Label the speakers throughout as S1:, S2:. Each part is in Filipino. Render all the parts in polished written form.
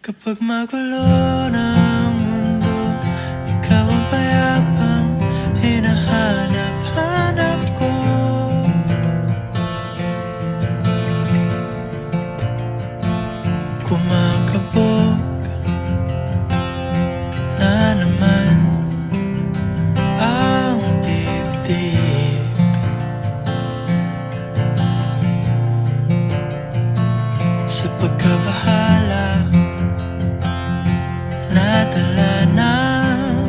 S1: Kapag magulo ng mundo, ikaw ang payapang hinahanap-hanap ko. Kumakabog na naman ang dibdib. Sa pagkabahala, nadala ng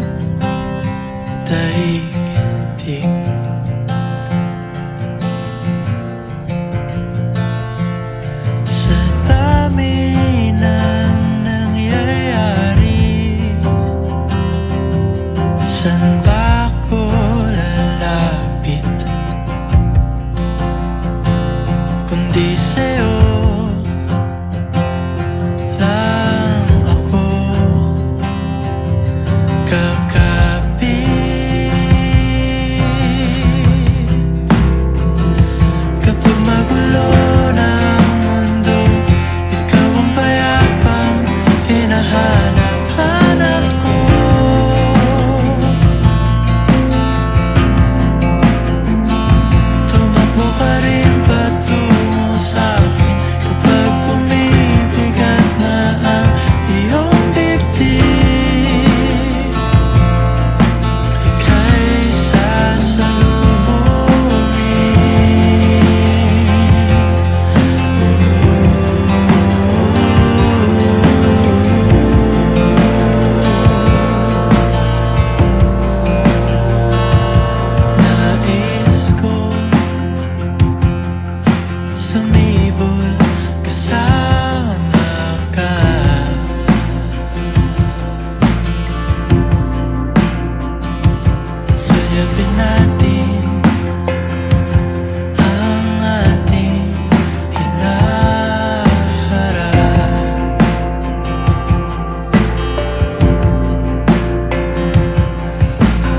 S1: daigdig. Sa dami ng nangyayari, saan ba ako lalapit kundi sa'yo lang ako kakapit. Kapag magulo ng mundo, ikaw ang payapang hinahanap-hanap ko. Tumakbo ka rin patungo sa'kin kapag bumibigat na ang iyong dibdib. Ika'y nais ko sumibol kasama ka. At suyapin natin ang ating hinaharap.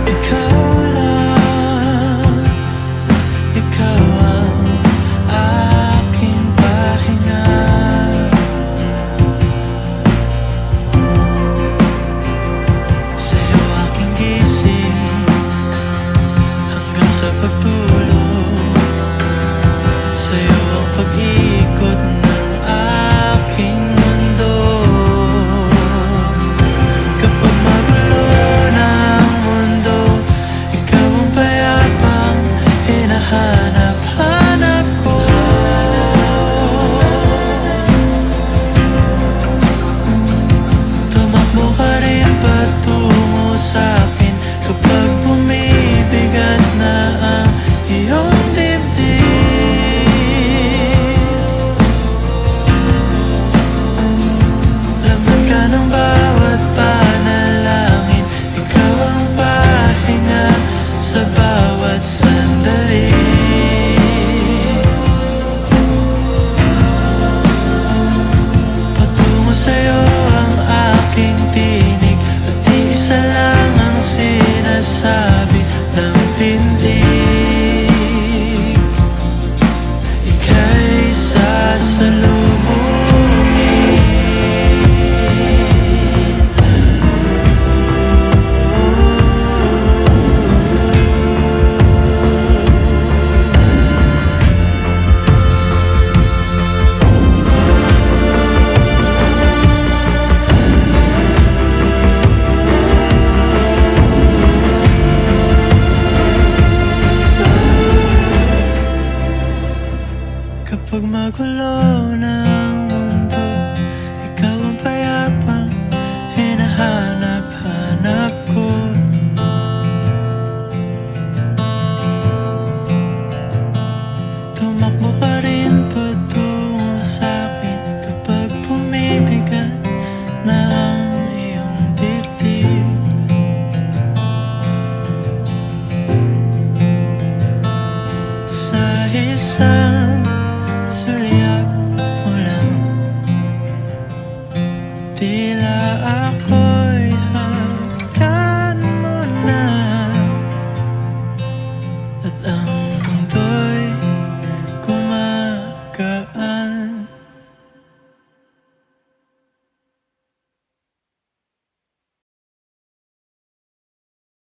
S1: Ikaw lang, ikaw ang aking pahinga. Sa'yo aking gising hanggang sa pagtulog. Sa'yo ang pag-ikot ng aking mundo. Kapag magulo ng mundo, ikaw ang payapang hinahanap-hanap ko. Tumakbo ka rin patungo sa'kin kapag bumibigat na ang iyong dibdib. Laman ka ng bawat panalangin, ikaw ang pahinga sa bawat sandali. Patungo sa'yo ang aking tinig, at isa lang ang sinasabi ng pindig. Ika'y sasalubungin. Kapag magulo ng mundo, ikaw ang payapang hinahanap-hanap ko. Tumakbo ka rin patungo sa'kin kapag bumibigat na ang iyong dibdib. Sa isang sulyap mo lang, tila ako